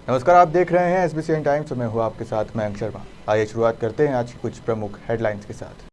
नमस्कार, आप देख रहे हैं SBCN टाइम्स। मैं हूँ आपके साथ मयंक शर्मा। आइए शुरुआत करते हैं आज की कुछ प्रमुख हेडलाइंस के साथ।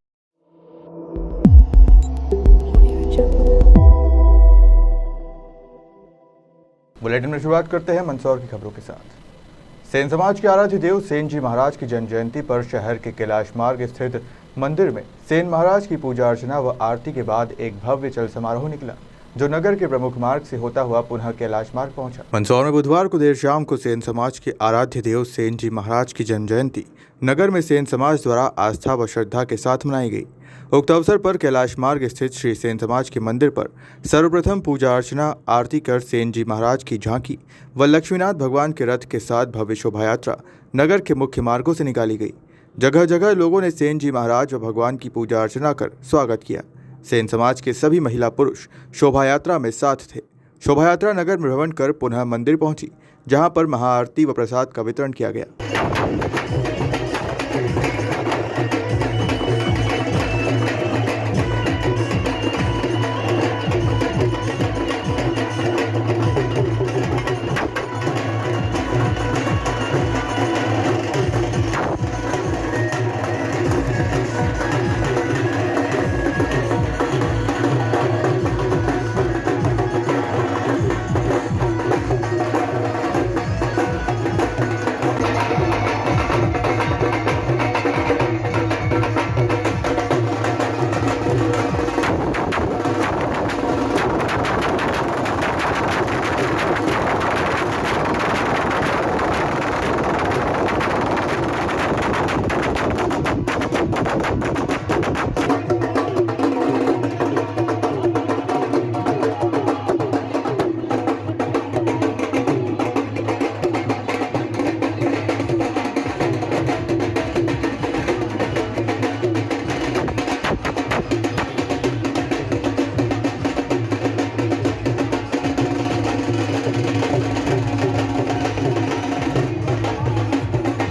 बुलेटिन में शुरुआत करते हैं मंदसौर की खबरों के साथ। सेन समाज के आराध्य देव सेन जी महाराज की जन्म जयंती पर शहर के कैलाश मार्ग स्थित मंदिर में सेन महाराज की पूजा अर्चना व आरती के बाद एक भव्य चल समारोह निकला, जो नगर के प्रमुख मार्ग से होता हुआ पुनः कैलाश मार्ग पहुंचा। मंदसौर में बुधवार को देर शाम को सेन समाज के आराध्य देव सेन जी महाराज की जन्म जयंती नगर में सेन समाज द्वारा आस्था व श्रद्धा के साथ मनाई गई। उक्त अवसर पर कैलाश मार्ग स्थित श्री सेन समाज के मंदिर पर सर्वप्रथम पूजा अर्चना आरती कर सेन जी महाराज की झांकी व लक्ष्मीनाथ भगवान के रथ के साथ भव्य शोभा यात्रा नगर के मुख्य मार्गों से निकाली गई। जगह जगह लोगों ने सेन जी महाराज व भगवान की पूजा अर्चना कर स्वागत किया। सेन समाज के सभी महिला पुरुष शोभा यात्रा में साथ थे। शोभा यात्रा नगर में भ्रमण कर पुनः मंदिर पहुंची, जहां पर महाआरती व प्रसाद का वितरण किया गया।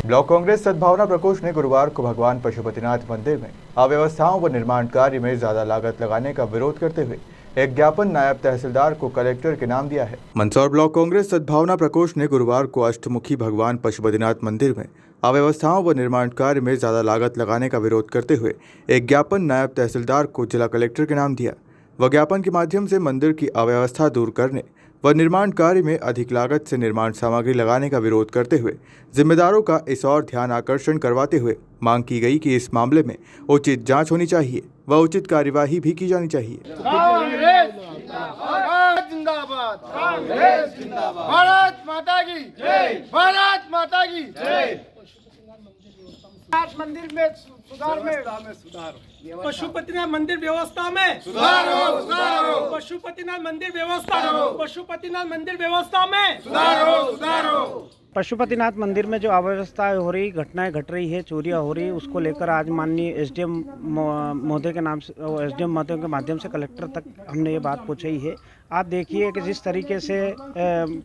ब्लॉक कांग्रेस सद्भावना प्रकोष्ठ ने गुरुवार को भगवान पशुपतिनाथ मंदिर में अव्यवस्थाओं व निर्माण कार्य में ज्यादा लागत लगाने का विरोध करते हुए एक ज्ञापन नायब तहसीलदार को कलेक्टर के नाम दिया है। मंदसौर ब्लॉक कांग्रेस सद्भावना प्रकोष्ठ ने गुरुवार को अष्टमुखी भगवान पशुपतिनाथ मंदिर में अव्यवस्थाओं व निर्माण कार्य में ज्यादा लागत लगाने का विरोध करते हुए एक ज्ञापन नायब तहसीलदार को जिला कलेक्टर के नाम दिया। वह ज्ञापन के माध्यम से मंदिर की अव्यवस्था दूर करने व निर्माण कार्य में अधिक लागत से निर्माण सामग्री लगाने का विरोध करते हुए जिम्मेदारों का इस ओर ध्यान आकर्षण करवाते हुए मांग की गई कि इस मामले में उचित जांच होनी चाहिए व उचित कार्यवाही भी की जानी चाहिए। भारत माता की जय, भारत माता की जय। मंदिर में सुधार, पशुपतिनाथ मंदिर व्यवस्था में सुधार हो, पशुपतिनाथ मंदिर व्यवस्था पशुपतिनाथ मंदिर व्यवस्था में सुधार हो। पशुपतिनाथ मंदिर में जो अव्यवस्था हो रही, घटनाएं घट रही है, चोरियां हो रही, उसको लेकर आज माननीय SDM महोदय के नाम से, SDM महोदय के माध्यम से कलेक्टर तक हमने ये बात पहुंचाई है। आप देखिए कि जिस तरीके से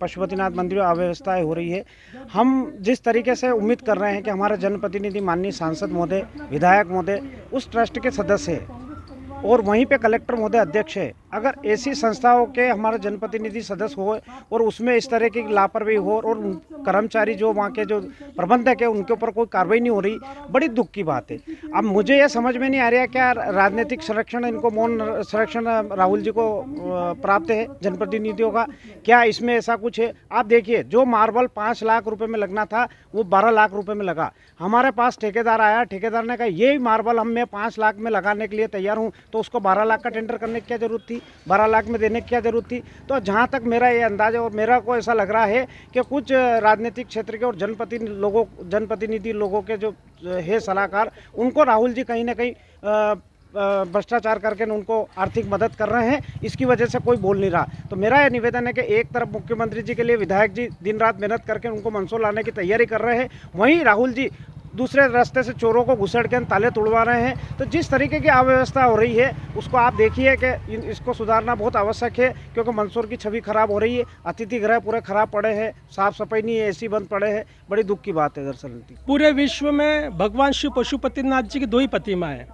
पशुपतिनाथ मंदिर में अव्यवस्थाएं हो रही है, हम जिस तरीके से उम्मीद कर रहे हैं कि हमारे जनप्रतिनिधि माननीय सांसद महोदय, विधायक महोदय उस ट्रस्ट के सदस्य हैं और वहीं पे कलेक्टर महोदय अध्यक्ष है। अगर ऐसी संस्थाओं के हमारे जनप्रतिनिधि सदस्य हो और उसमें इस तरह की लापरवाही हो और कर्मचारी जो वहाँ के जो प्रबंधक है उनके ऊपर कोई कार्रवाई नहीं हो रही, बड़ी दुख की बात है। अब मुझे यह समझ में नहीं आ रहा क्या राजनीतिक संरक्षण इनको मौन संरक्षण राहुल जी को प्राप्त है जनप्रतिनिधियों का, क्या इसमें ऐसा कुछ है? आप देखिए, जो मार्बल 5 लाख रुपए में लगना था वो 12 लाख रुपए में लगा। हमारे पास ठेकेदार आया, ठेकेदार ने कहा यही मार्बल मैं 5 लाख में लगाने के लिए तैयार हूँ, तो उसको 12 लाख का टेंडर करने की क्या जरूरत थी? 12 लाख में देने की क्या जरूरत थी? तो जहाँ तक मेरा ये अंदाजा और मेरा को ऐसा लग रहा है कि कुछ राजनीतिक क्षेत्र के और जनप्रतिनिधि लोगों के जो है सलाहकार, उनको राहुल जी कहीं ना कहीं भ्रष्टाचार करके उनको आर्थिक मदद कर रहे हैं, इसकी वजह से कोई बोल नहीं रहा। तो मेरा यह निवेदन है कि एक तरफ मुख्यमंत्री जी के लिए विधायक जी दिन रात मेहनत करके उनको मंदसौर लाने की तैयारी कर रहे हैं, वहीं राहुल जी दूसरे रास्ते से चोरों को घुसड़ के ताले तोड़वा रहे हैं। तो जिस तरीके की अव्यवस्था हो रही है उसको आप देखिए कि इसको सुधारना बहुत आवश्यक है, क्योंकि मंदसौर की छवि खराब हो रही है। अतिथि गृह पूरे खराब पड़े हैं, साफ सफाई नहीं है, AC बंद पड़े हैं, बड़ी दुख की बात है। दरअसल पूरे विश्व में भगवान श्री पशुपतिनाथ जी की 2 ही प्रतिमा है,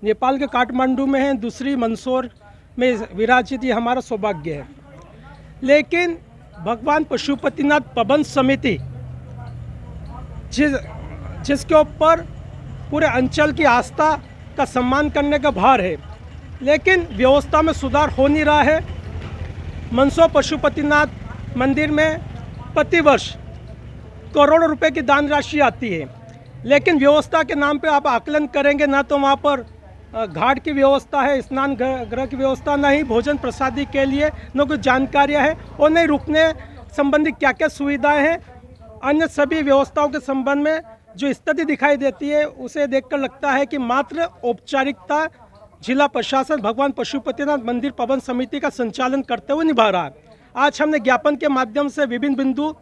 नेपाल के काठमांडू में है, दूसरी मंदसौर में विराजित, ये हमारा सौभाग्य है। लेकिन भगवान पशुपतिनाथ प्रबंध समिति जिसके ऊपर पूरे अंचल की आस्था का सम्मान करने का भार है, लेकिन व्यवस्था में सुधार हो नहीं रहा है। मंदसौर पशुपतिनाथ मंदिर में प्रतिवर्ष करोड़ों रुपए की दान राशि आती है, लेकिन व्यवस्था के नाम पे आप आकलन करेंगे ना तो वहाँ पर घाट की व्यवस्था है, स्नान गृह की व्यवस्था, ना ही भोजन प्रसादी के लिए न कुछ जानकारियाँ हैं और नहीं रुकने संबंधी क्या क्या सुविधाएं हैं। अन्य सभी व्यवस्थाओं के संबंध में जो स्थिति दिखाई देती है उसे देखकर लगता है कि मात्र औपचारिकता जिला प्रशासन भगवान पशुपतिनाथ मंदिर प्रबंध समिति का संचालन करते हुए निभा रहा है। आज हमने ज्ञापन के माध्यम से विभिन्न बिंदु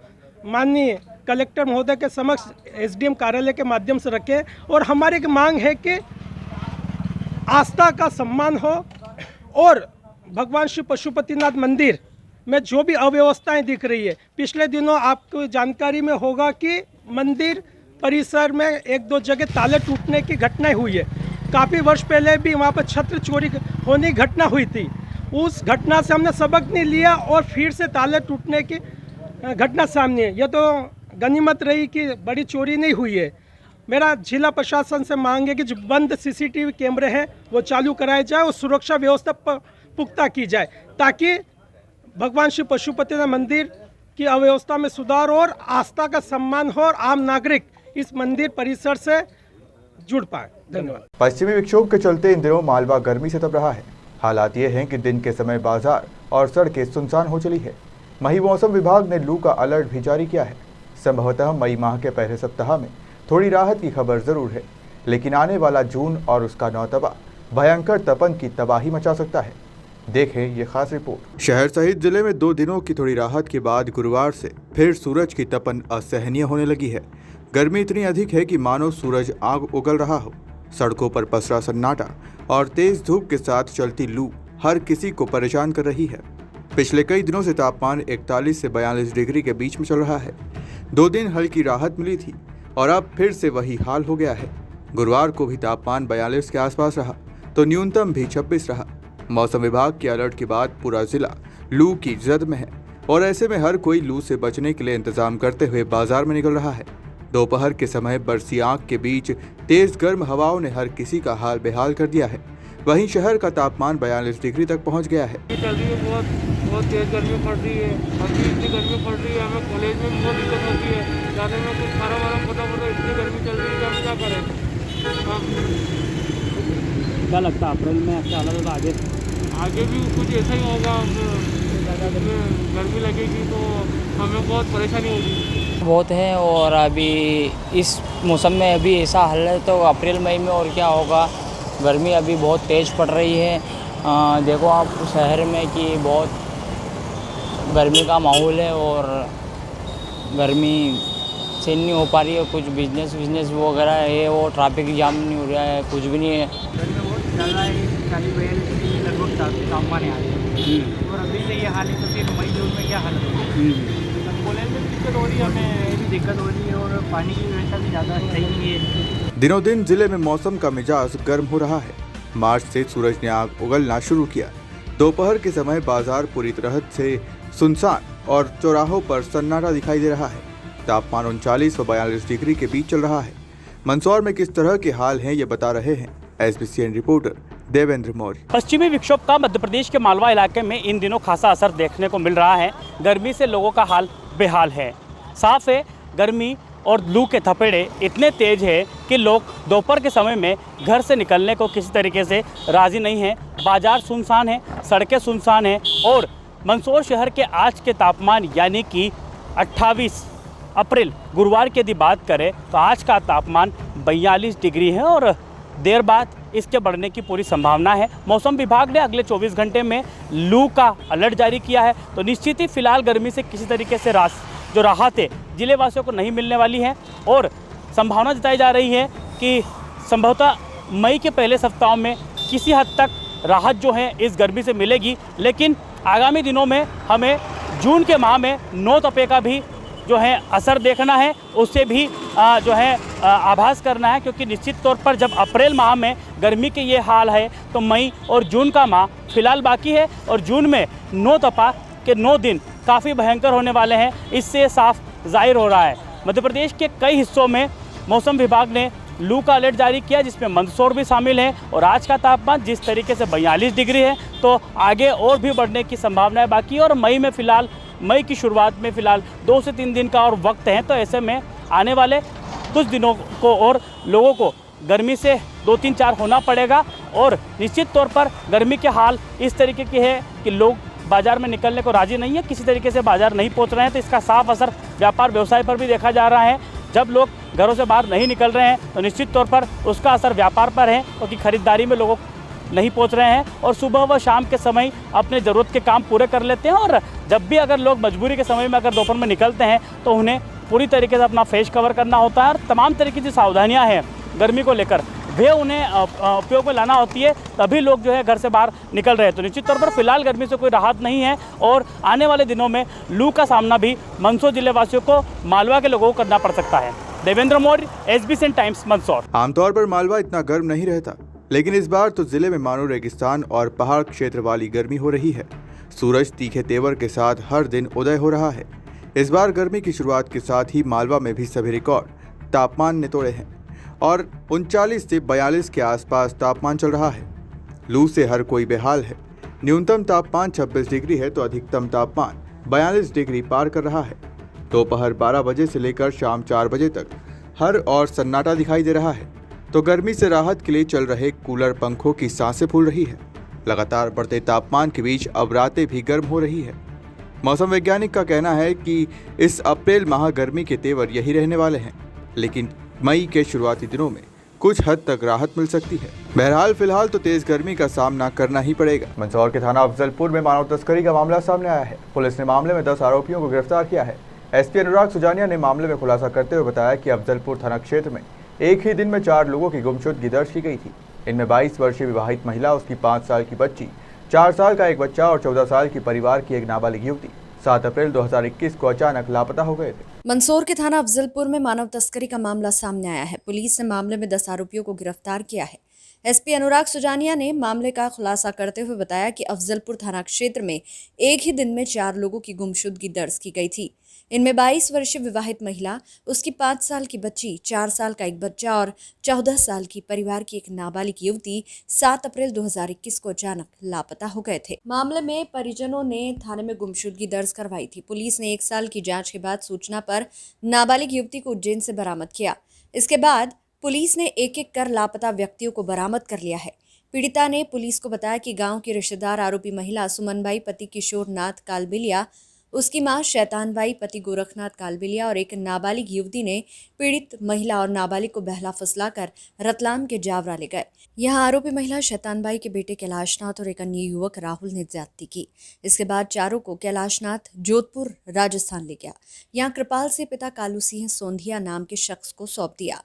माननीय कलेक्टर महोदय के समक्ष एसडीएम कार्यालय के माध्यम से रखे और हमारी एक मांग है कि आस्था का सम्मान हो और भगवान श्री पशुपतिनाथ मंदिर में जो भी अव्यवस्थाएं दिख रही है, पिछले दिनों आपको जानकारी में होगा कि मंदिर परिसर में एक दो जगह ताले टूटने की घटनाएं हुई है। काफ़ी वर्ष पहले भी वहाँ पर छत्र चोरी होने की घटना हुई थी। उस घटना से हमने सबक नहीं लिया और फिर से ताले टूटने की घटना सामने है। यह तो गनीमत रही कि बड़ी चोरी नहीं हुई है। मेरा जिला प्रशासन से मांग है कि जो बंद सीसीटीवी कैमरे हैं वो चालू कराए जाए और सुरक्षा व्यवस्था पुख्ता की जाए, ताकि भगवान श्री पशुपतिनाथ मंदिर की अव्यवस्था में सुधार और आस्था का सम्मान हो और आम नागरिक इस मंदिर परिसर से जुड़ पाए। धन्यवाद। पश्चिमी विक्षोभ के चलते इन दिनों मालवा गर्मी से तप रहा है। हालात ये हैं कि दिन के समय बाजार और सड़कें सुनसान हो चली है। वहीं मौसम विभाग ने लू का अलर्ट भी जारी किया है। संभवतः मई माह के पहले सप्ताह में थोड़ी राहत की खबर जरूर है, लेकिन आने वाला जून और उसका नौतपा भयंकर तपन की तबाही मचा सकता है। देखें ये खास रिपोर्ट। शहर सहित जिले में 2 दिनों की थोड़ी राहत के बाद गुरुवार से फिर सूरज की तपन असहनीय होने लगी है। गर्मी इतनी अधिक है कि मानो सूरज आग उगल रहा हो। सड़कों पर पसरा सन्नाटा और तेज धूप के साथ चलती लू हर किसी को परेशान कर रही है। पिछले कई दिनों से तापमान 41 से 42 डिग्री के बीच में चल रहा है। 2 दिन हल्की राहत मिली थी और अब फिर से वही हाल हो गया है। गुरुवार को भी तापमान 42 के आसपास रहा तो न्यूनतम भी 26 रहा। मौसम विभाग के अलर्ट के बाद पूरा जिला लू की जद में है और ऐसे में हर कोई लू से बचने के लिए इंतजाम करते हुए बाजार में निकल रहा है। दोपहर के समय बरसी आंख के बीच तेज गर्म हवाओं ने हर किसी का हाल बेहाल कर दिया है। वहीं शहर का तापमान 42 डिग्री तक पहुंच गया है। बहुत तेज गर्मी पड़ रही है। अभी इतनी गर्मी पड़ रही है, हमें कॉलेज में बहुत दिक्कत होती है जाने में। कुछ खाना वाना फटाफट इतनी गर्मी चल रही है कि हम क्या करें। क्या लगता है अप्रैल में अच्छा हालत आगे भी कुछ ऐसा ही होगा। गर्मी लगेगी तो हमें बहुत परेशानी होगी। बहुत है और अभी इस मौसम में अभी ऐसा हाल है तो अप्रैल मई में और क्या होगा। गर्मी अभी बहुत तेज़ पड़ रही है। देखो आप शहर में कि बहुत गर्मी का माहौल है और गर्मी से नहीं हो पा रही है। कुछ बिजनेस वगैरह है वो ट्रैफिक जाम नहीं हो रहा है, कुछ भी नहीं है। गर्मी बहुत ज़्यादा है, 40-42 लगभग तापमान आ रही है और अभी से ये हाल है तो फिर मई जून में क्या हाल होगा। कॉलेज में दिक्कत हो रही है, हमें भी दिक्कत हो रही है और पानी की व्यवस्था भी ज़्यादा सही नहीं है। दिनों दिन जिले में मौसम का मिजाज गर्म हो रहा है। मार्च से सूरज ने आग उगलना शुरू किया। दोपहर के समय बाजार पूरी तरह से सुनसान और चौराहों पर सन्नाटा दिखाई दे रहा है। तापमान 39 और 42 डिग्री के बीच चल रहा है। मंदसौर में किस तरह के हाल हैं ये बता रहे हैं SBCN रिपोर्टर देवेंद्र मौर्य। पश्चिमी विक्षोभ का मध्य प्रदेश के मालवा इलाके में इन दिनों खासा असर देखने को मिल रहा है। गर्मी से लोगों का हाल बेहाल है। साफ है, गर्मी और लू के थपेड़े इतने तेज है कि लोग दोपहर के समय में घर से निकलने को किसी तरीके से राज़ी नहीं हैं। बाजार सुनसान है, सड़कें सुनसान हैं और मंदसौर शहर के आज के तापमान यानी कि 28 अप्रैल गुरुवार की यदि बात करें तो आज का तापमान 42 डिग्री है और देर बाद इसके बढ़ने की पूरी संभावना है। मौसम विभाग ने अगले 24 घंटे में लू का अलर्ट जारी किया है तो निश्चित ही फिलहाल गर्मी से किसी तरीके से जो राहत है जिले वासियों को नहीं मिलने वाली है और संभावना जताई जा रही है कि संभवतः मई के पहले सप्ताह में किसी हद तक राहत जो है इस गर्मी से मिलेगी। लेकिन आगामी दिनों में हमें जून के माह में नौ तपे का भी जो है असर देखना है, उससे भी जो है आभास करना है, क्योंकि निश्चित तौर पर जब अप्रैल माह में गर्मी के ये हाल है तो मई और जून का माह फिलहाल बाकी है और जून में 9 तपा के 9 दिन काफ़ी भयंकर होने वाले हैं। इससे साफ जाहिर हो रहा है। मध्य प्रदेश के कई हिस्सों में मौसम विभाग ने लू का अलर्ट जारी किया, जिसमें मंदसौर भी शामिल है। और आज का तापमान जिस तरीके से 42 डिग्री है, तो आगे और भी बढ़ने की संभावना है बाकी। और मई की शुरुआत में फ़िलहाल 2 से 3 दिन का और वक्त है, तो ऐसे में आने वाले कुछ दिनों को और लोगों को गर्मी से 2-3-4 होना पड़ेगा। और निश्चित तौर पर गर्मी के हाल इस तरीके की है कि लोग बाज़ार में निकलने को राज़ी नहीं है, किसी तरीके से बाज़ार नहीं पहुंच रहे हैं। तो इसका साफ असर व्यापार व्यवसाय पर भी देखा जा रहा है। जब लोग घरों से बाहर नहीं निकल रहे हैं तो निश्चित तौर पर उसका असर व्यापार पर है, क्योंकि खरीदारी में लोगों नहीं पहुंच रहे हैं और सुबह व शाम के समय अपने ज़रूरत के काम पूरे कर लेते हैं। और जब भी अगर लोग मजबूरी के समय में अगर दोपहर में निकलते हैं तो उन्हें पूरी तरीके से अपना फेस कवर करना होता है और तमाम तरीके की सावधानियाँ हैं गर्मी को लेकर वे उन्हें उपयोग में लाना होती है, तभी लोग जो है घर से बाहर निकल रहे हैं। तो निश्चित तौर पर फिलहाल गर्मी से कोई राहत नहीं है और आने वाले दिनों में लू का सामना भी मंदसौर जिले वासियों को मालवा के लोगों को करना पड़ सकता है। Devendra Maurya, SBCN times, Mandsaur. आमतौर पर मालवा इतना गर्म नहीं रहता, लेकिन इस बार तो जिले में मानो रेगिस्तान और पहाड़ क्षेत्र वाली गर्मी हो रही है। सूरज तीखे तेवर के साथ हर दिन उदय हो रहा है। इस बार गर्मी की शुरुआत के साथ ही मालवा में भी सभी रिकॉर्ड तापमान ने तोड़े हैं और 39 से 42 के आसपास तापमान चल रहा है। लू से हर कोई बेहाल है। न्यूनतम तापमान 26 डिग्री है तो अधिकतम तापमान 42 डिग्री पार कर रहा है। दोपहर 12 बजे से लेकर शाम 4 बजे तक हर और सन्नाटा दिखाई दे रहा है, तो गर्मी से राहत के लिए चल रहे कूलर पंखों की सांसें फूल रही है। लगातार बढ़ते तापमान के बीच अब रातें भी गर्म हो रही है। मौसम वैज्ञानिक का कहना है कि इस अप्रैल माह गर्मी के तेवर यही रहने वाले हैं, लेकिन मई के शुरुआती दिनों में कुछ हद तक राहत मिल सकती है। बहरहाल फिलहाल तो तेज गर्मी का सामना करना ही पड़ेगा। मंदसौर के थाना अफजलपुर में मानव तस्करी का मामला सामने आया है। पुलिस ने मामले में 10 आरोपियों को गिरफ्तार किया है। SP अनुराग सुजानिया ने मामले में खुलासा करते हुए बताया कि अफजलपुर थाना क्षेत्र में एक ही दिन में 4 लोगों की गुमशुदगी दर्ज की गई थी। इनमें 22 वर्षीय विवाहित महिला, उसकी 5 साल की बच्ची, 4 साल का एक बच्चा और 14 साल की परिवार की एक नाबालिग युवती 7 अप्रैल 2021 को अचानक लापता हो गए थे। मंदसौर के थाना अफजलपुर में मानव तस्करी का मामला सामने आया है। पुलिस ने मामले में 10 आरोपियों को गिरफ्तार किया है। SP अनुराग सुजानिया ने मामले का खुलासा करते हुए बताया कि अफजलपुर थाना क्षेत्र में एक ही दिन में 4 लोगों की गुमशुदगी दर्ज की गई थी। इनमें 22 वर्षीय विवाहित महिला, उसकी 5 साल की बच्ची, 4 साल का एक बच्चा और 14 साल की परिवार की एक नाबालिग युवती 7 अप्रैल 2021 को अचानक लापता हो गए थे। मामले में परिजनों ने थाने में गुमशुदगी दर्ज करवाई थी। पुलिस ने 1 साल की जांच के बाद सूचना पर नाबालिग युवती को उज्जैन से बरामद किया। इसके बाद पुलिस ने एक-एक कर लापता व्यक्तियों को बरामद कर लिया है। पीड़िता ने पुलिस को बताया कि गांव की रिश्तेदार आरोपी महिला सुमनबाई पति किशोर नाथ कालबिलिया, उसकी मां शैतानबाई पति गोरखनाथ कालबिलिया और एक नाबालिग युवती ने पीड़ित महिला और नाबालिग को बहला फुसलाकर रतलाम के जावरा ले गए। यहां आरोपी महिला शैतानबाई के बेटे कैलाशनाथ और एक अन्य युवक राहुल ने ज्यादती की। इसके बाद चारों को कैलाशनाथ जोधपुर राजस्थान ले गया। यहां कृपाल सिंह पिता कालू सिंह सोंधिया नाम के शख्स को सौंप दिया।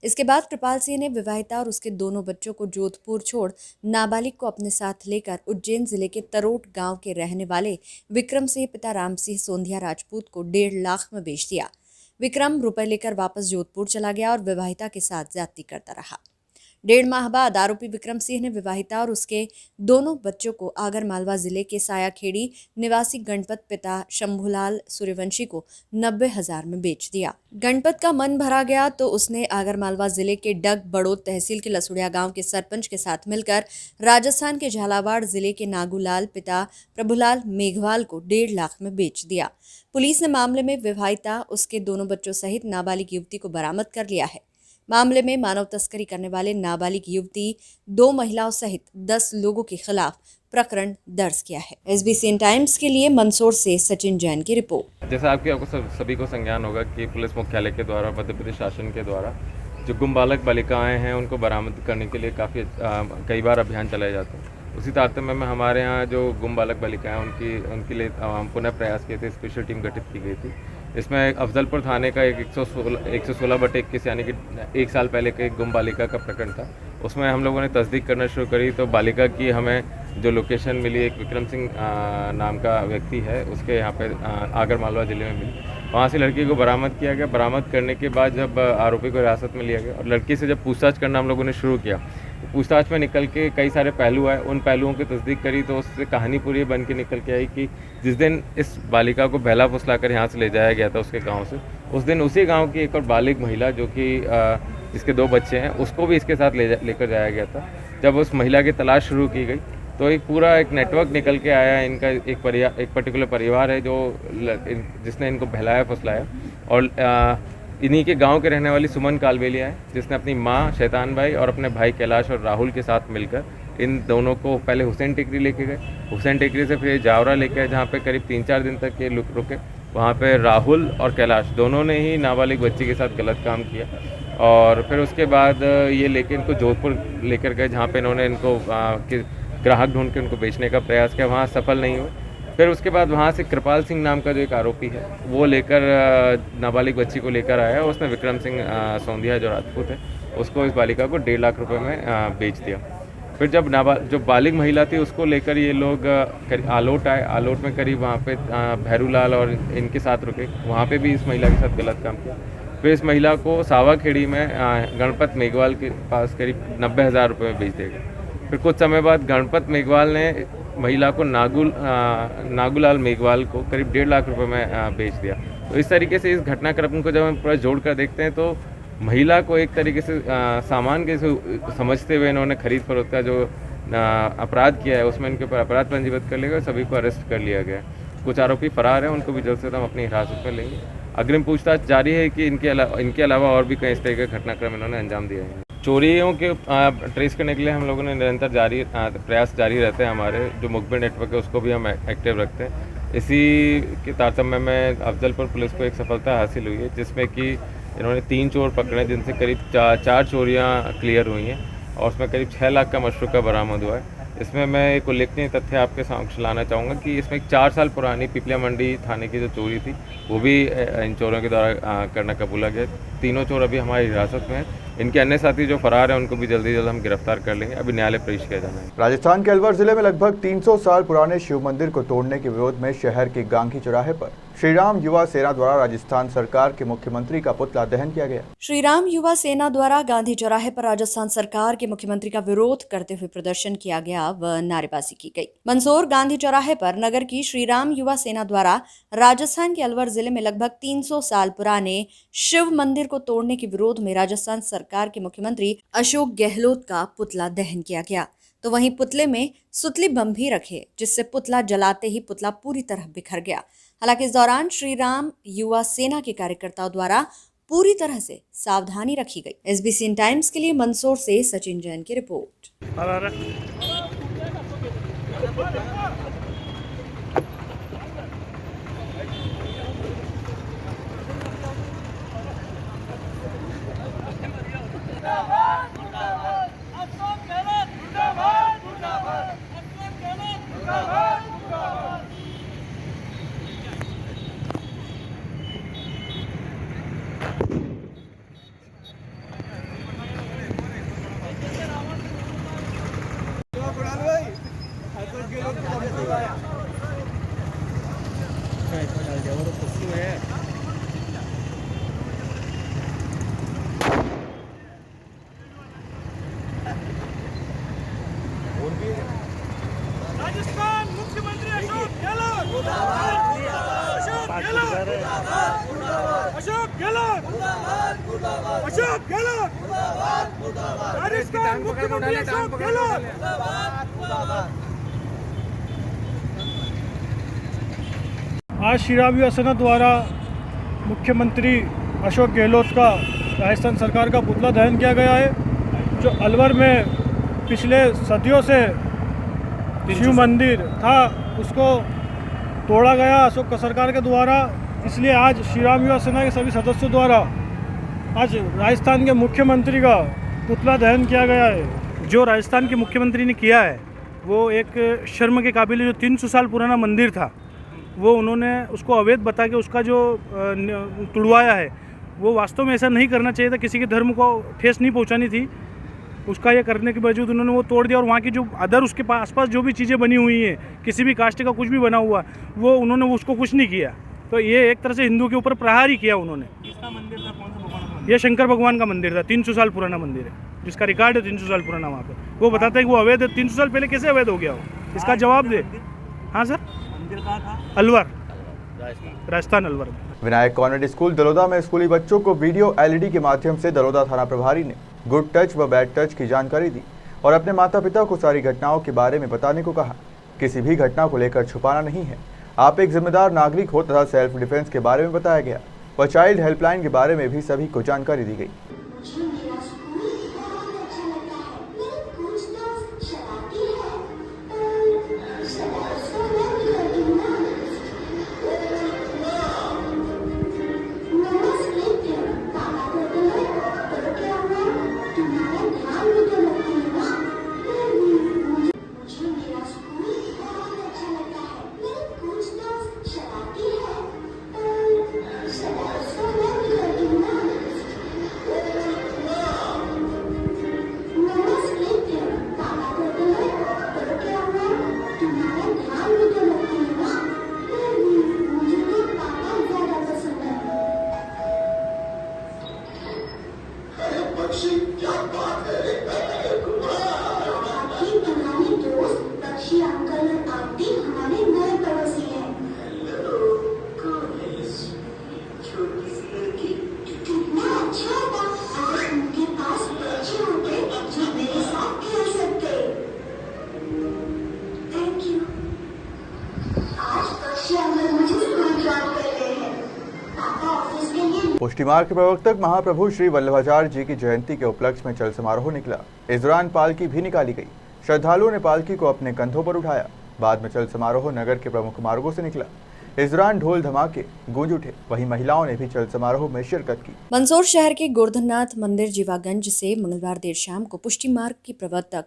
इसके बाद कृपाल सिंह ने विवाहिता और उसके दोनों बच्चों को जोधपुर छोड़ नाबालिग को अपने साथ लेकर उज्जैन जिले के तरोट गांव के रहने वाले विक्रम सिंह पिता राम सिंह सोंधिया राजपूत को 1.5 लाख में बेच दिया। विक्रम रुपए लेकर वापस जोधपुर चला गया और विवाहिता के साथ ज्यादती करता रहा। 1.5 माह बाद आरोपी विक्रम सिंह ने विवाहिता और उसके दोनों बच्चों को आगर मालवा जिले के सायाखेड़ी निवासी गणपत पिता शंभूलाल सूर्यवंशी को 90,000 में बेच दिया। गणपत का मन भरा गया तो उसने आगर मालवा जिले के डग बड़ोद तहसील के लसुड़िया गांव के सरपंच के साथ मिलकर राजस्थान के झालावाड़ जिले के नागूलाल पिता प्रभुलाल मेघवाल को 1.5 लाख में बेच दिया। पुलिस ने मामले में विवाहिता, उसके दोनों बच्चों सहित नाबालिग युवती को बरामद कर लिया है। मामले में मानव तस्करी करने वाले नाबालिग युवती, 2 महिलाओं सहित 10 लोगों के खिलाफ प्रकरण दर्ज किया है। SBCN टाइम्स के लिए मंदसौर से सचिन जैन की रिपोर्ट। जैसा आपको सभी को संज्ञान होगा कि पुलिस मुख्यालय के द्वारा, मध्य प्रदेश शासन के द्वारा जो गुम बालक बालिकाएँ हैं उनको बरामद करने के लिए कई बार अभियान चलाए जाते हैं। उसी तारतम्य में हमारे यहाँ जो गुम बालक बालिकाएँ उनके लिए पुनः प्रयास किए थे, स्पेशल टीम गठित की गई थी। इसमें अफजलपुर थाने का एक 116/21 यानी कि 1 साल पहले के गुम बालिका का प्रकरण था। उसमें हम लोगों ने तस्दीक करना शुरू करी तो बालिका की हमें जो लोकेशन मिली, एक विक्रम सिंह नाम का व्यक्ति है, उसके यहाँ पे आगर मालवा ज़िले में मिली। वहाँ से लड़की को बरामद किया गया। बरामद करने के बाद जब आरोपी को हिरासत में लिया गया और लड़की से जब पूछताछ करना हम लोगों ने शुरू किया, तो पूछताछ में निकल के कई सारे पहलू आए। उन पहलुओं की तस्दीक करी तो उससे कहानी पूरी बन के निकल के आई कि जिस दिन इस बालिका को बहला फुसला कर यहाँ से ले जाया गया था उसके गाँव से, उस दिन उसी गांव की एक और बालिग महिला जो कि जिसके 2 बच्चे हैं उसको भी इसके साथ लेकर जाया गया था। जब उस महिला की तलाश शुरू की गई तो एक पूरा एक नेटवर्क निकल के आया। इनका एक पर्टिकुलर परिवार है जो जिसने इनको बहलाया फुसलाया और इन्हीं के गांव के रहने वाली सुमन कालबेलिया है जिसने अपनी माँ शैतान भाई और अपने भाई कैलाश और राहुल के साथ मिलकर इन दोनों को पहले हुसैन टेकरी लेके गए। हुसैन टेकरी से फिर जावरा लेके आए जहाँ पे करीब 3-4 दिन तक ये रुके। वहाँ पे राहुल और कैलाश दोनों ने ही नाबालिग बच्ची के साथ गलत काम किया और फिर उसके बाद ये लेके इनको जोधपुर लेकर गए जहाँ पे इन्होंने इनको ग्राहक ढूंढ के उनको बेचने का प्रयास किया। वहाँ सफल नहीं हुए। फिर उसके बाद वहाँ से कृपाल सिंह नाम का जो एक आरोपी है वो लेकर नाबालिग बच्ची को लेकर आया। उसने विक्रम सिंह सोंधिया जो राजपूत है उसको इस बालिका को 1.5 लाख रुपए में बेच दिया। फिर जब जो बालिग महिला थी उसको लेकर ये लोग आलोट आए। आलोट में करीब वहाँ पे भैरूलाल और इनके साथ रुके। वहाँ पे भी इस महिला के साथ गलत काम किया। फिर इस महिला को सावाखेड़ी में गणपत मेघवाल के पास करीब 90,000 रुपये में बेच दिया गया। फिर कुछ समय बाद गणपत मेघवाल ने महिला को नागुलाल मेघवाल को करीब 1.5 लाख रुपए में बेच दिया। तो इस तरीके से इस घटनाक्रम को जब हम पूरा जोड़ कर देखते हैं तो महिला को एक तरीके से सामान के समझते हुए इन्होंने खरीद फरोख्त का जो अपराध किया है उसमें इनके ऊपर अपराध पंजीबद्ध कर लिया गया। सभी को अरेस्ट कर लिया गया। कुछ आरोपी फरार हैं, उनको भी जल्द से जल्द हम अपनी हिरासत में लेंगे। अग्रिम पूछताछ जारी है कि इनके अलावा और भी कई इस तरह के घटनाक्रम इन्होंने अंजाम दिए हैं। चोरियों के ट्रेस करने के लिए हम लोगों ने निरंतर प्रयास जारी रहते हैं। हमारे जो मुखबिर नेटवर्क है उसको भी हम एक्टिव रखते हैं। इसी के तारतम्य में अफजलपुर पुलिस को एक सफलता हासिल हुई है जिसमें कि इन्होंने 3 चोर पकड़े जिनसे करीब 4 चोरियां क्लियर हुई हैं और उसमें करीब 6 लाख का मशरूका बरामद हुआ है। इसमें मैं एक उल्लेखनीय तथ्य आपके समक्ष लाना चाहूँगा कि इसमें एक 4 साल पुरानी पिपलिया मंडी थाने की जो चोरी थी वो भी इन चोरों के द्वारा करना कबूला गया। तीनों चोर अभी हमारी हिरासत में हैं। इनके अन्य साथी जो फरार हैं उनको भी जल्दी जल्द हम गिरफ्तार कर लेंगे। अभी न्यायालय पेश किया जाना है। राजस्थान के अलवर जिले में लगभग 300 साल पुराने शिव मंदिर को तोड़ने के विरोध में शहर के गांधी चौराहे पर श्रीराम युवा सेना द्वारा राजस्थान सरकार के मुख्यमंत्री का पुतला दहन किया गया। श्रीराम युवा सेना द्वारा गांधी चौराहे पर राजस्थान सरकार के मुख्यमंत्री का विरोध करते हुए प्रदर्शन किया गया व नारेबाजी की गई। मंदसौर गांधी चौराहे पर नगर की श्रीराम युवा सेना द्वारा राजस्थान के अलवर जिले में लगभग 300 साल पुराने शिव मंदिर को तोड़ने के विरोध में राजस्थान सरकार के मुख्यमंत्री अशोक गहलोत का पुतला दहन किया गया। तो वहीं पुतले में सुतली बम भी रखे जिससे पुतला जलाते ही पुतला पूरी तरह बिखर गया। हालांकि इस दौरान श्रीराम युवा सेना के कार्यकर्ताओं द्वारा पूरी तरह से सावधानी रखी गई। SBCN टाइम्स के लिए मंदसौर से सचिन जैन की रिपोर्ट। राजस्थान मुख्यमंत्री अशोक गहलोत अशोक गहलोत अशोक गहलोत राजस्थान मुख्यमंत्री अशोक गहलोत। आज श्रीराम युवा सेना द्वारा मुख्यमंत्री अशोक गहलोत का राजस्थान सरकार का पुतला दहन किया गया है। जो अलवर में पिछले सदियों से शिव मंदिर था उसको तोड़ा गया अशोक सरकार के द्वारा। इसलिए आज श्रीराम युवा सेना के सभी सदस्यों द्वारा आज राजस्थान के मुख्यमंत्री का पुतला दहन किया गया है। जो राजस्थान के मुख्यमंत्री ने किया है वो एक शर्म के काबिल है। जो 300 साल पुराना मंदिर था वो उन्होंने उसको अवैध बता के उसका जो तुड़वाया है वो वास्तव में ऐसा नहीं करना चाहिए था। किसी के धर्म को ठेस नहीं पहुंचानी थी। उसका ये करने के बावजूद उन्होंने वो तोड़ दिया और वहाँ की जो अदर उसके आसपास जो भी चीज़ें बनी हुई हैं किसी भी कास्ट का कुछ भी बना हुआ वो उन्होंने उसको कुछ नहीं किया। तो ये एक तरह से हिंदू के ऊपर प्रहार ही किया उन्होंने। किसका मंदिर था? कौन सा भगवान? ये शंकर भगवान का मंदिर था। 300 साल पुराना मंदिर है जिसका रिकॉर्ड है 300 साल पुराना। वहाँ पे वो बताते हैं कि वो अवैध है। 300 साल पहले कैसे अवैध हो गया हो? इसका जवाब दे। हाँ सर, मंदिर कहाँ था? अलवर। राजस्थान अलवर में। विनायक कॉन्वेंट स्कूल दलोदा में स्कूली बच्चों को वीडियो एलईडी के माध्यम से दलोदा थाना प्रभारी ने गुड टच व बैड टच की जानकारी दी और अपने माता पिता को सारी घटनाओं के बारे में बताने को कहा। किसी भी घटना को लेकर छुपाना नहीं है, आप एक जिम्मेदार नागरिक हो तथा सेल्फ डिफेंस के बारे में बताया गया व चाइल्ड हेल्पलाइन के बारे में भी सभी को जानकारी दी गई। पुष्टि मार्ग के प्रवर्तक महाप्रभु श्री वल्लभाचार्य जी की जयंती के उपलक्ष्य में चल समारोह निकला। इस दौरान पालकी भी निकाली गई। श्रद्धालुओं ने पालकी को अपने कंधों पर उठाया। बाद में चल समारोह नगर के प्रमुख मार्गों से निकला। इस दौरान ढोल धमाके गूंज उठे। वहीं महिलाओं ने भी चल समारोह में शिरकत की। मंदसौर शहर के गोवर्धननाथ मंदिर जीवागंज से मंगलवार देर शाम को पुष्टि मार्ग की प्रवर्तक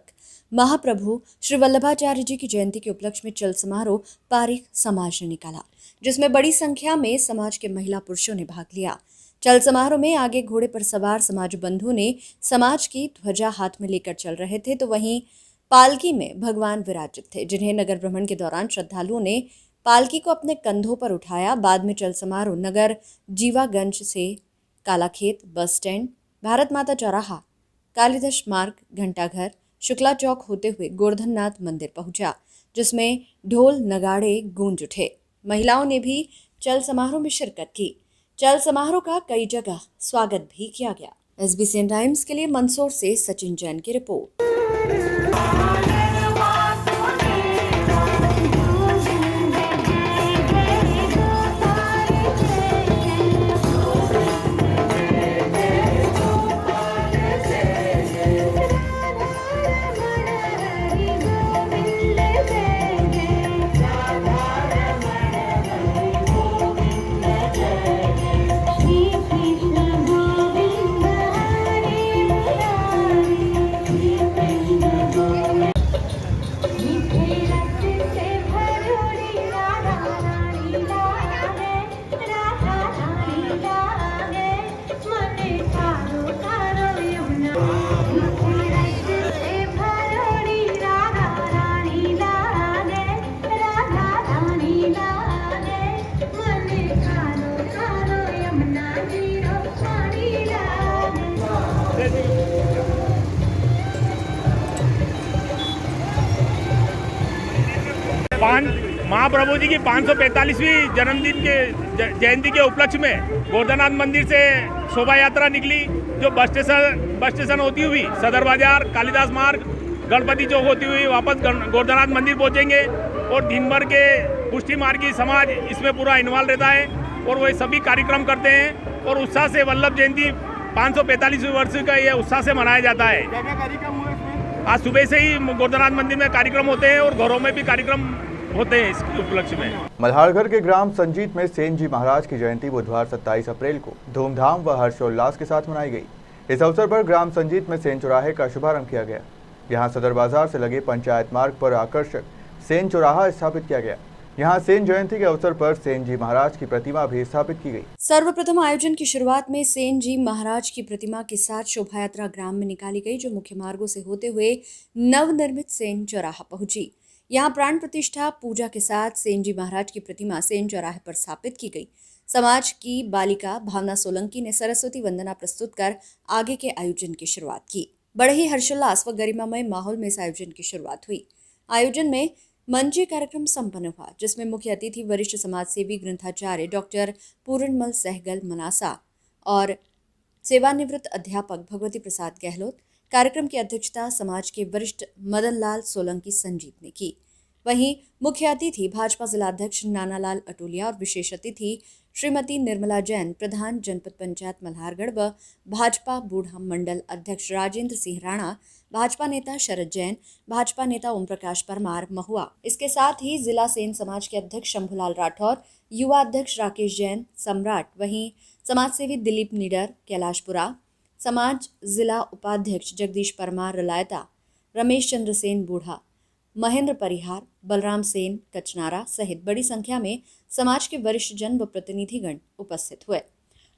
महाप्रभु श्री वल्लभाचार्य जी की जयंती के उपलक्ष्य में चल समारोह पारिक समाज ने निकाला, जिसमें बड़ी संख्या में समाज के महिला पुरुषों ने भाग लिया। चल समारोह में आगे घोड़े पर सवार समाज बंधु ने समाज की ध्वजा हाथ में लेकर चल रहे थे, तो वहीं पालकी में भगवान विराजित थे, जिन्हें नगर भ्रमण के दौरान श्रद्धालुओं ने पालकी को अपने कंधों पर उठाया। बाद में चल समारोह नगर जीवागंज से कालाखेत बस स्टैंड, भारत माता चौराहा, कालिदास मार्ग, घंटाघर, शुक्ला चौक होते हुए गोवर्धननाथ मंदिर पहुंचा, जिसमें ढोल नगाड़े गूंज उठे। महिलाओं ने भी चल समारोह में शिरकत की। चल समारोह का कई जगह स्वागत भी किया गया। SBCN टाइम्स के लिए मंदसौर से सचिन जैन की रिपोर्ट। महाप्रभु जी की 545वीं जन्मदिन के जयंती के उपलक्ष्य में गोवर्धननाथ मंदिर से शोभा यात्रा निकली, जो बस स्टेशन होती हुई सदर बाजार, कालिदास मार्ग, गणपति चौक होती हुई वापस गोवर्धननाथ मंदिर पहुंचेंगे। और दिन भर के पुष्टि मार्ग की समाज इसमें पूरा इन्वॉल्व रहता है और वही सभी कार्यक्रम करते हैं और उत्साह से वल्लभ जयंती 545वीं वर्ष का ये उत्साह से मनाया जाता है। आज सुबह से ही गोवर्धननाथ मंदिर में कार्यक्रम होते हैं और घरों में भी कार्यक्रम होते हैं इस उपलक्ष्य में। मल्हारगढ़ के ग्राम संजीत में सेन जी महाराज की जयंती बुधवार 27 अप्रैल को धूमधाम व हर्षोल्लास के साथ मनाई गई। इस अवसर पर ग्राम संजीत में सेन चौराहे का शुभारंभ किया गया। यहां सदर बाजार से लगे पंचायत मार्ग पर आकर्षक सेन चौराहा स्थापित किया गया। यहां सेन जयंती के अवसर पर सेन जी महाराज की प्रतिमा भी स्थापित की गई। सर्वप्रथम आयोजन की शुरुआत में सेन जी महाराज की प्रतिमा के साथ शोभा यात्रा ग्राम में निकाली गई, जो मुख्य मार्गों से होते हुए नवनिर्मित सेन चौराहा पहुंची। यहाँ प्राण प्रतिष्ठा पूजा के साथ सेन जी महाराज की प्रतिमा सेन चौराहे पर स्थापित की गई। समाज की बालिका भावना सोलंकी ने सरस्वती वंदना प्रस्तुत कर आगे के आयोजन की शुरुआत की। बड़े ही हर्षोल्लास व गरिमामय माहौल में इस आयोजन की शुरुआत हुई। आयोजन में मंच कार्यक्रम संपन्न हुआ, जिसमें मुख्य अतिथि वरिष्ठ समाजसेवी ग्रंथाचार्य डॉक्टर पूर्णमल सहगल मनासा और सेवानिवृत्त अध्यापक भगवती प्रसाद गहलोत। कार्यक्रम की अध्यक्षता समाज के वरिष्ठ मदन लाल सोलंकी संजीत ने की। वहीं मुख्य अतिथि भाजपा जिलाध्यक्ष नानालाल अटोलिया और विशेष अतिथि श्रीमती निर्मला जैन, प्रधान जनपद पंचायत मल्हारगढ़ व भाजपा बूढ़ा मंडल अध्यक्ष राजेंद्र सिंह राणा, भाजपा नेता शरद जैन, भाजपा नेता ओम प्रकाश परमार महुआ। इसके साथ ही जिला सेन समाज के अध्यक्ष शंभूलाल राठौर, युवा अध्यक्ष राकेश जैन सम्राट, वहीं समाजसेवी दिलीप निडर कैलाशपुरा, समाज जिला उपाध्यक्ष जगदीश परमार रलायता, रमेश चंद्र सेन बूढ़ा, महेंद्र परिहार, बलराम सेन कचनारा सहित बड़ी संख्या में समाज के वरिष्ठ जन व प्रतिनिधिगण उपस्थित हुए।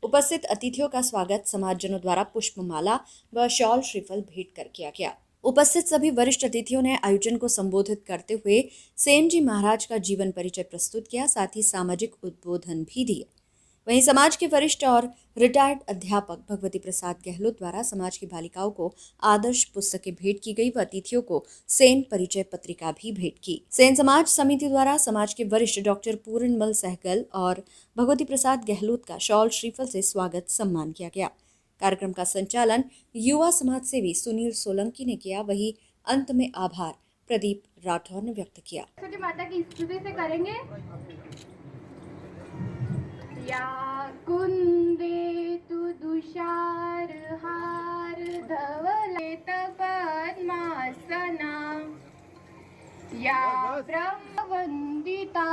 उपस्थित अतिथियों का स्वागत समाजजनों द्वारा पुष्पमाला व शॉल श्रीफल भेंट कर किया गया। उपस्थित सभी वरिष्ठ अतिथियों ने आयोजन को संबोधित करते हुए सेन जी महाराज का जीवन परिचय प्रस्तुत किया, साथ ही सामाजिक उद्बोधन भी दिए। वहीं समाज के वरिष्ठ और रिटायर्ड अध्यापक भगवती प्रसाद गहलोत द्वारा समाज की बालिकाओं को आदर्श पुस्तकें भेंट की गई व अतिथियों को सेन परिचय पत्रिका भी भेंट की। सेन समाज समिति द्वारा समाज के वरिष्ठ डॉक्टर पूर्णमल सहगल और भगवती प्रसाद गहलोत का शॉल श्रीफल से स्वागत सम्मान किया गया। कार्यक्रम का संचालन युवा समाज सेवी सुनील सोलंकी ने किया। वहीं अंत में आभार प्रदीप राठौर ने व्यक्त किया। सरस्वती माता की स्तुति से करेंगे। या कुंदे तु दुषार हार धवलेत पद्मासना, या ब्रह्मवंदिता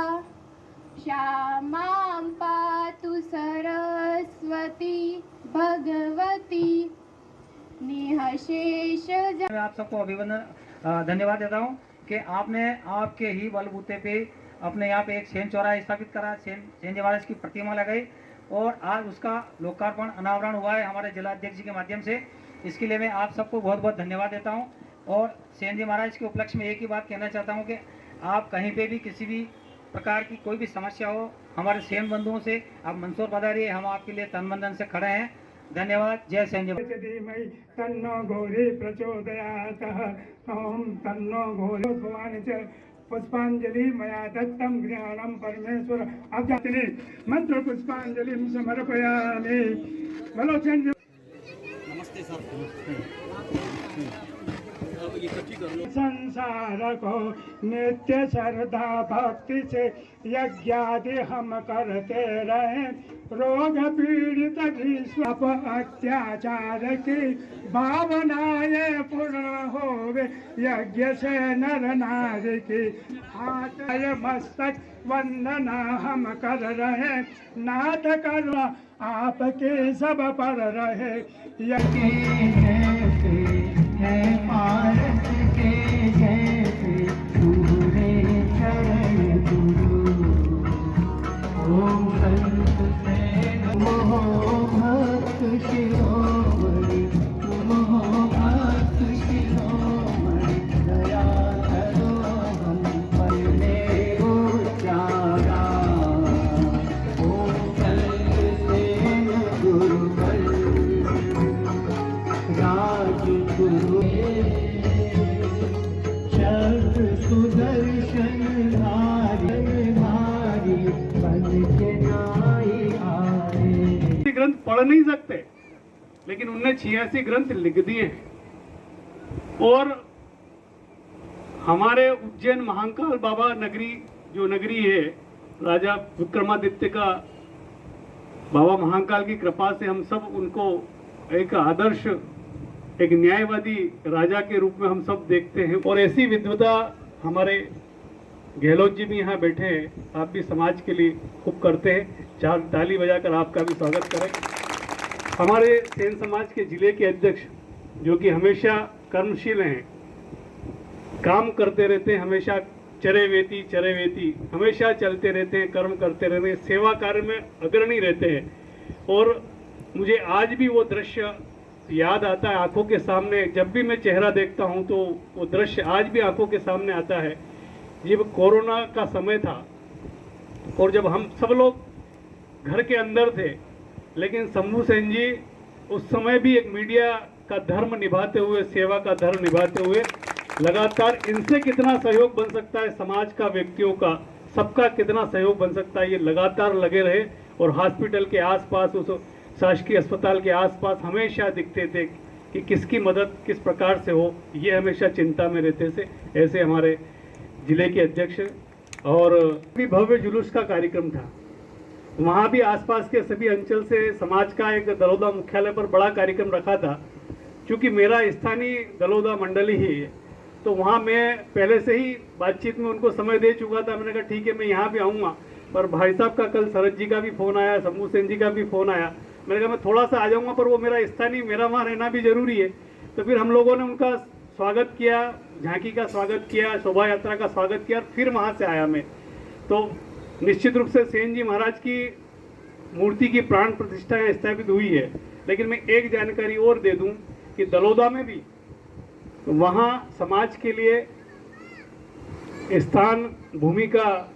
श्यामां पातु सरस्वती भगवती निःशेष। मैं आप सबको अभिनंदन धन्यवाद देता हूँ कि आपने आपके ही बलबूते पे अपने यहाँ पे एक सेन चौराहा स्थापित करा, सेन जी महाराज की प्रतिमा लगाई और आज उसका लोकार्पण अनावरण हुआ है हमारे जिलाध्यक्ष जी के माध्यम से। इसके लिए मैं आप सबको बहुत बहुत धन्यवाद देता हूँ। और सेन जी महाराज के उपलक्ष्य में एक ही बात कहना चाहता हूँ कि आप कहीं पे भी किसी भी प्रकार की कोई भी समस्या हो, हमारे सेन बंधुओं से आप मंदसौर पधारिए, हम आपके लिए तन मन धन से खड़े हैं। धन्यवाद। जय सेन जी। तन्नो घोरी प्रचोदयातः ओम तन्नो घोरी भगवान च पुष्पांजलि मया दत्तम ज्ञानम परमेश्वर। अब जाते मंत्र पुष्पांजलि समर्पयामि। बोलो सेन। नमस्ते सर। संसार को नित्य श्रद्धा भक्ति से यज्ञादि हम करते रहे, रोग पीड़ित विश्व अत्याचार की भावनाएं पूर्ण होवे, यज्ञ से नर नारी की हाथ मस्तक वंदना हम कर रहे, नाथ कर आपके सब पर रहे। यज्ञ है भारत के जैसे पूरे चरण गुरु, ओम संत से नमो भक्त शिरोमणि, नमो भक्त शिरोमणि, दया करो हम पर ले उजाला, ओम संत से गुरु राज गुरु सुदर्शन भारी बन के नाई आए। ग्रंथ पढ़ नहीं सकते, लेकिन उनने 86 ग्रंथ लिख दिए हैं। और हमारे उज्जैन महाकाल बाबा नगरी जो नगरी है, राजा विक्रमादित्य का बाबा महाकाल की कृपा से हम सब उनको एक आदर्श, एक न्यायवादी राजा के रूप में हम सब देखते हैं। और ऐसी विद्वता हमारे गहलोत जी भी यहाँ बैठे हैं, आप भी समाज के लिए खूब करते हैं। चार ताली बजाकर आपका भी स्वागत करें। हमारे सेन समाज के जिले के अध्यक्ष जो कि हमेशा कर्मशील हैं, काम करते रहते हैं, हमेशा चरेवेती हमेशा चलते रहते हैं, कर्म करते रहते हैं, सेवा कार्य में अग्रणी रहते हैं। और मुझे आज भी वो दृश्य याद आता है आंखों के सामने। जब भी मैं चेहरा देखता हूं तो वो दृश्य आज भी आंखों के सामने आता है। जब कोरोना का समय था और जब हम सब लोग घर के अंदर थे, लेकिन शंभू सेन जी उस समय भी एक मीडिया का धर्म निभाते हुए, सेवा का धर्म निभाते हुए लगातार इनसे कितना सहयोग बन सकता है, समाज का, व्यक्तियों का, सबका कितना सहयोग बन सकता है, ये लगातार लगे रहे। और हॉस्पिटल के आसपास, उस शासकीय अस्पताल के आसपास हमेशा दिखते थे कि किसकी मदद किस प्रकार से हो, ये हमेशा चिंता में रहते थे। ऐसे हमारे जिले के अध्यक्ष और भी भव्य जुलूस का कार्यक्रम था, वहाँ भी आसपास के सभी अंचल से समाज का एक दलोदा मुख्यालय पर बड़ा कार्यक्रम रखा था। क्योंकि मेरा स्थानीय दलोदा मंडली ही है, तो वहाँ मैं पहले से ही बातचीत में उनको समय दे चुका था। मैंने कहा ठीक है, मैं यहाँ भी आऊँगा। पर भाई साहब का कल शरद जी का भी फ़ोन आया, शंभू सेन जी का भी फ़ोन आया। मैंने कहा मैं थोड़ा सा आ जाऊँगा, पर वो मेरा स्थानीय, मेरा वहाँ रहना भी ज़रूरी है। तो फिर हम लोगों ने उनका स्वागत किया, झांकी का स्वागत किया, शोभा यात्रा का स्वागत किया, और फिर वहाँ से आया मैं। तो निश्चित रूप से सेन जी महाराज की मूर्ति की प्राण प्रतिष्ठा यहाँ स्थापित हुई है। लेकिन मैं एक जानकारी और दे दूँ कि दलोदा में भी वहाँ समाज के लिए स्थान, भूमि का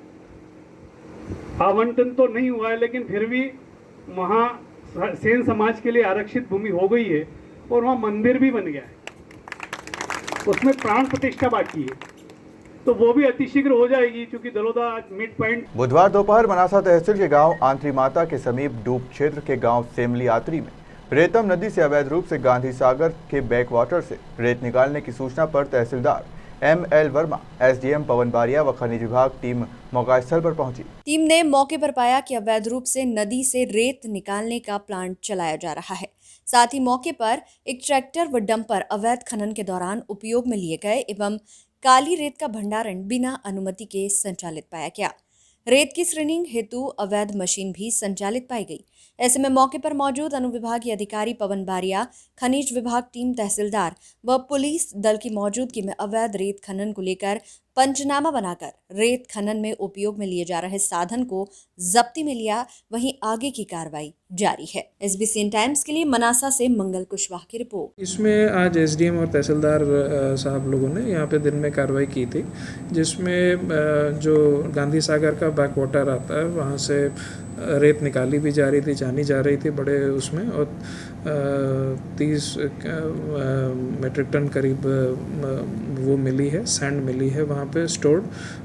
आवंटन तो नहीं हुआ है, लेकिन फिर भी वहाँ सेन समाज के लिए आरक्षित भूमि हो गई है और वहाँ मंदिर भी बन गया है, उसमें प्राण प्रतिष्ठा बाकी है। तो वो भी अतिशीघ्र हो जाएगी, क्योंकि दलोदा मिड पॉइंट। बुधवार दोपहर मनासा तहसील के गांव आंतरी माता के समीप डूब क्षेत्र के गांव सेमली आतरी में रेतम नदी से अवैध रूप से गांधी सागर के बैकवाटर से रेत निकालने की सूचना पर तहसीलदार ML वर्मा, SDM पवन बारिया व खनिज विभाग टीम मौका स्थल पर पहुंची। टीम ने मौके पर पाया कि अवैध रूप से नदी से रेत निकालने का प्लांट चलाया जा रहा है। साथ ही मौके पर एक ट्रैक्टर व डंपर अवैध खनन के दौरान उपयोग में लिए गए एवं काली रेत का भंडारण बिना अनुमति के संचालित पाया गया। रेत की स्क्रीनिंग हेतु अवैध मशीन भी संचालित पाई गई। ऐसे में मौके पर मौजूद अनुविभागीय अधिकारी पवन बारिया, खनिज विभाग टीम, तहसीलदार व पुलिस दल की मौजूदगी में अवैध रेत खनन को लेकर पंचनामा बनाकर रेत खनन में उपयोग में लिए जा रहे साधन को जब्ती में लिया। वहीं आगे की कार्रवाई जारी है। SBCN टाइम्स के लिए मनासा से मंगल कुशवाहा की रिपोर्ट। इसमें आज SDM और तहसीलदार साहब लोगों ने यहाँ पे दिन में कार्रवाई की थी, जिसमें जो गांधी सागर का बैक वाटर आता है वहाँ से रेत निकाली भी जा रही थी, जानी जा रही थी बड़े उसमें, और 30 मेट्रिक टन करीब वो मिली है, सैंड मिली है वहाँ पे स्टोर्ड,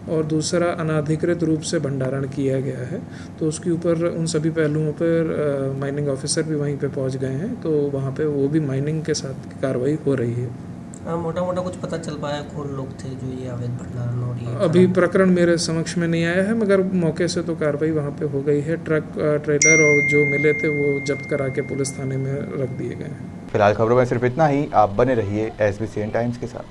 और दूसरा अनाधिकृत रूप से भंडारण किया गया है। तो उसके ऊपर उन सभी पहलुओं पर माइनिंग ऑफिसर भी वहीं पे पहुँच गए हैं, तो वहाँ पे वो भी माइनिंग के साथ कार्रवाई हो रही है। मोटा मोटा कुछ पता चल पाया कौन लोग थे जो ये अवैध भंडारण और ये? अभी प्रकरण मेरे समक्ष में नहीं आया है, मगर मौके से तो कार्रवाई वहाँ पे हो गई है। ट्रक, ट्रेलर और जो मिले थे वो जब्त करा के पुलिस थाने में रख दिए गए हैं। फिलहाल खबरों में सिर्फ इतना ही। आप बने रहिए SBCN टाइम्स के साथ।